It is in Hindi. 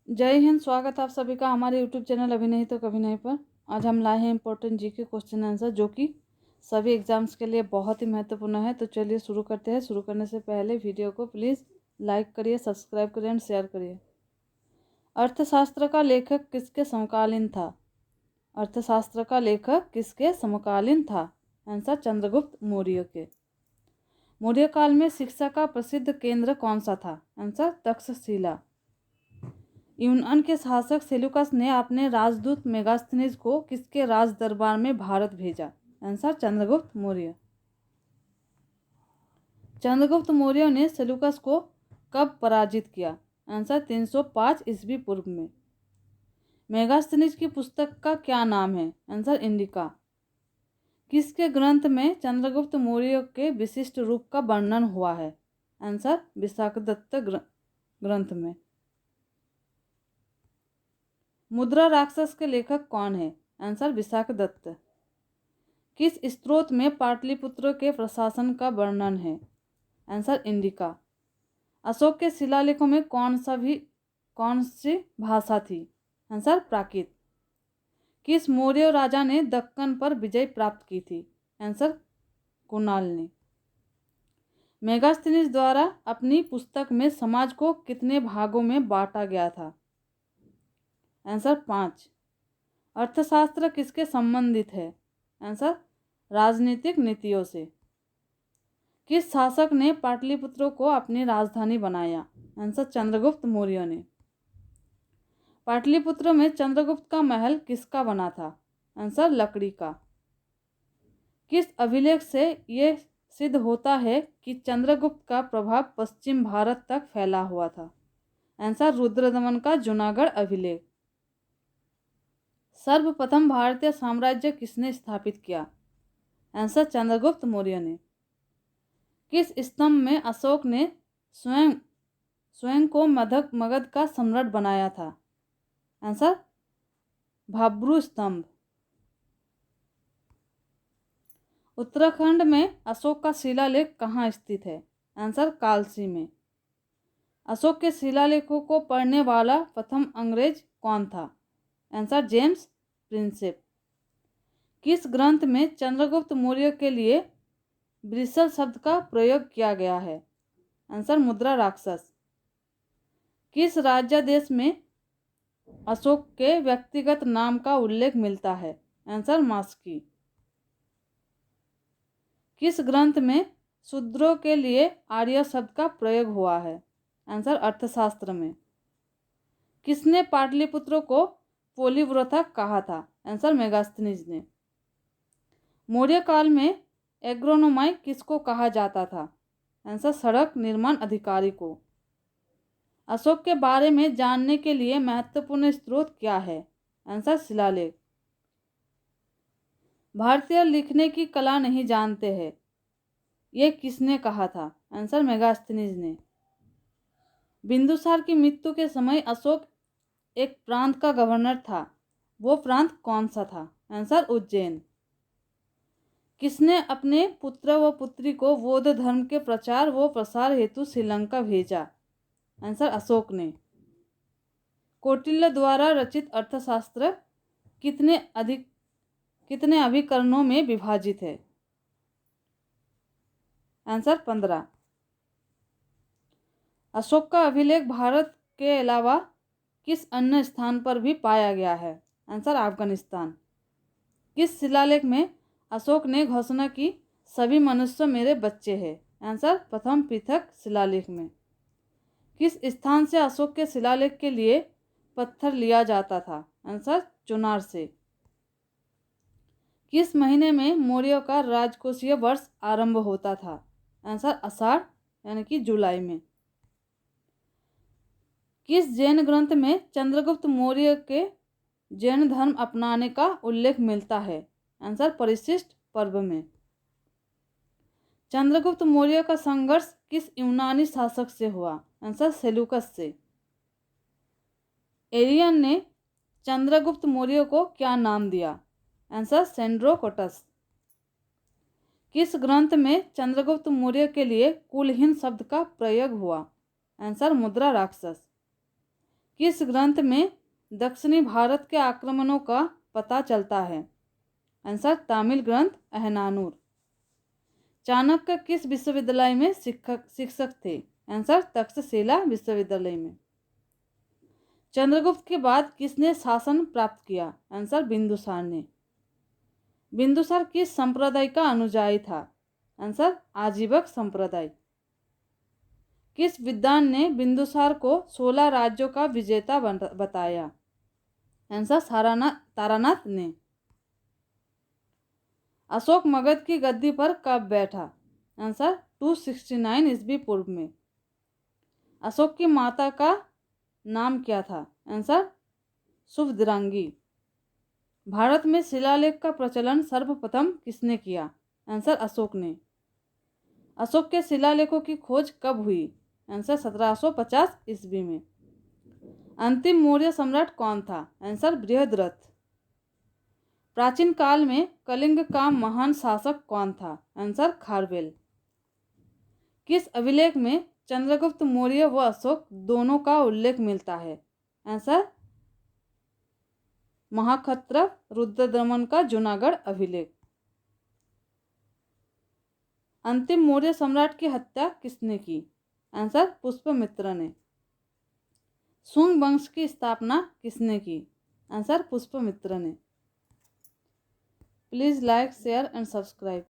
जय हिंद। स्वागत है आप सभी का हमारे यूट्यूब चैनल अभी नहीं तो कभी नहीं पर। आज हम लाए हैं इंपॉर्टेंट जीके क्वेश्चन आंसर जो कि सभी एग्जाम्स के लिए बहुत ही महत्वपूर्ण है। तो चलिए शुरू करते हैं। शुरू करने से पहले वीडियो को प्लीज़ लाइक करिए, सब्सक्राइब करिए एंड शेयर करिए। अर्थशास्त्र का लेखक किसके समकालीन था? अर्थशास्त्र का लेखक किसके समकालीन था? आंसर चंद्रगुप्त मौर्य के। मौर्य काल में शिक्षा का प्रसिद्ध केंद्र कौन सा था? आंसर तक्षशिला। यूनान के शासक सेल्यूकस ने अपने राजदूत मेगास्थनीज को किसके राज दरबार में भारत भेजा? आंसर चंद्रगुप्त मौर्य। चंद्रगुप्त मौर्य ने सेल्यूकस को कब पराजित किया? आंसर 305 ईस्वी पूर्व में। मेगास्थनीज की पुस्तक का क्या नाम है? Answer indica. किसके ग्रंथ में चंद्रगुप्त मौर्य के विशिष्ट रूप का वर्णन हुआ है? आंसर विशाखदत्त ग्रंथ में। मुद्रा राक्षस के लेखक कौन है? आंसर विशाखदत्त। किस स्त्रोत में पाटलिपुत्र के प्रशासन का वर्णन है? Answer indica. अशोक के शिलालेखों में कौन सी भाषा थी? आंसर प्राकृत। किस मौर्य राजा ने दक्कन पर विजय प्राप्त की थी? आंसर कुणाल ने। मेगास्थनीज द्वारा अपनी पुस्तक में समाज को कितने भागों में बांटा गया था? आंसर 5। अर्थशास्त्र किसके संबंधित है? आंसर राजनीतिक नीतियों से। किस शासक ने पाटलिपुत्र को अपनी राजधानी बनाया? आंसर चंद्रगुप्त मौर्य ने। पाटलिपुत्र में चंद्रगुप्त का महल किसका बना था? आंसर लकड़ी का। किस अभिलेख से यह सिद्ध होता है कि चंद्रगुप्त का प्रभाव पश्चिम भारत तक फैला हुआ था? आंसर रुद्रदमन का जूनागढ़ अभिलेख। सर्वप्रथम भारतीय साम्राज्य किसने स्थापित किया? आंसर चंद्रगुप्त मौर्य ने। किस स्तंभ में अशोक ने स्वयं को मगध का सम्राट बनाया था? आंसर भाब्रू स्तंभ। उत्तराखंड में अशोक का शिलालेख कहाँ स्थित है? आंसर कालसी में। अशोक के शिलालेखों को पढ़ने वाला प्रथम अंग्रेज कौन था? Answer James Prinsep. किस ग्रंथ में चंद्रगुप्त मौर्य के लिए ब्रिसल शब्द का प्रयोग किया गया है? आंसर मुद्रा राक्षस। किस राज्यादेश में अशोक के व्यक्तिगत नाम का उल्लेख मिलता है? आंसर मास्की। किस ग्रंथ में शूद्रों के लिए आर्य शब्द का प्रयोग हुआ है? आंसर अर्थशास्त्र में। किसने पाटलिपुत्र को पोलिव्रता कहा था? आंसर मेगास्थनीज ने। मौर्य काल में एग्रोनोमाई किसको कहा जाता था? आंसर सड़क निर्माण अधिकारी को। अशोक के बारे में जानने के लिए महत्वपूर्ण स्रोत क्या है? आंसर शिलालेख। भारतीय लिखने की कला नहीं जानते हैं, ये किसने कहा था? आंसर मेगास्थनीज ने। बिंदुसार की मृत्यु के समय अशोक एक प्रांत का गवर्नर था, वो प्रांत कौन सा था? आंसर उज्जैन। किसने अपने पुत्र व पुत्री को बौद्ध धर्म के प्रचार व प्रसार हेतु श्रीलंका भेजा? आंसर अशोक ने। कौटिल्य द्वारा रचित अर्थशास्त्र कितने अभिकरणों में विभाजित है? आंसर 15। अशोक का अभिलेख भारत के अलावा किस अन्य स्थान पर भी पाया गया है? आंसर अफगानिस्तान। किस शिलालेख में अशोक ने घोषणा की सभी मनुष्य मेरे बच्चे हैं? आंसर प्रथम पृथक शिलालेख में। किस स्थान से अशोक के शिलालेख के लिए पत्थर लिया जाता था? आंसर चुनार से। किस महीने में मौर्य का राजकोषीय वर्ष आरंभ होता था? आंसर आषाढ़ यानी कि जुलाई में। किस जैन ग्रंथ में चंद्रगुप्त मौर्य के जैन धर्म अपनाने का उल्लेख मिलता है? आंसर परिशिष्ट पर्व में। चंद्रगुप्त मौर्य का संघर्ष किस यूनानी शासक से हुआ? आंसर सेल्यूकस से। एरियन ने चंद्रगुप्त मौर्य को क्या नाम दिया? Answer Sandrocottus. किस ग्रंथ में चंद्रगुप्त मौर्य के लिए कुलहीन शब्द का प्रयोग हुआ? आंसर मुद्रा राक्षस। किस ग्रंथ में दक्षिणी भारत के आक्रमणों का पता चलता है? आंसर तमिल ग्रंथ अहनानूर। चाणक्य किस विश्वविद्यालय में शिक्षक थे? आंसर तक्षशिला विश्वविद्यालय में। चंद्रगुप्त के बाद किसने शासन प्राप्त किया? आंसर बिंदुसार ने। बिंदुसार किस संप्रदाय का अनुयायी था? आंसर आजीवक संप्रदाय। किस विद्वान ने बिंदुसार को 16 राज्यों का विजेता बताया? आंसर तारानाथ ने। अशोक मगध की गद्दी पर कब बैठा? आंसर 269 ईस्वी पूर्व में। अशोक की माता का नाम क्या था? आंसर शुभद्रांगी। भारत में शिलालेख का प्रचलन सर्वप्रथम किसने किया? आंसर अशोक ने। अशोक के शिलालेखों की खोज कब हुई? आंसर 1750 ईस्वी में। अंतिम मौर्य सम्राट कौन था? आंसर बृहद्रथ। प्राचीन काल में कलिंग का महान शासक कौन था? आंसर खारवेल। किस अभिलेख में चंद्रगुप्त मौर्य व अशोक दोनों का उल्लेख मिलता है? आंसर महाक्षत्रप रुद्रदमन का जूनागढ़ अभिलेख। अंतिम मौर्य सम्राट की हत्या किसने की? आंसर पुष्यमित्र ने। शुंग वंश की स्थापना किसने की? आंसर पुष्यमित्र ने। Please like share and subscribe.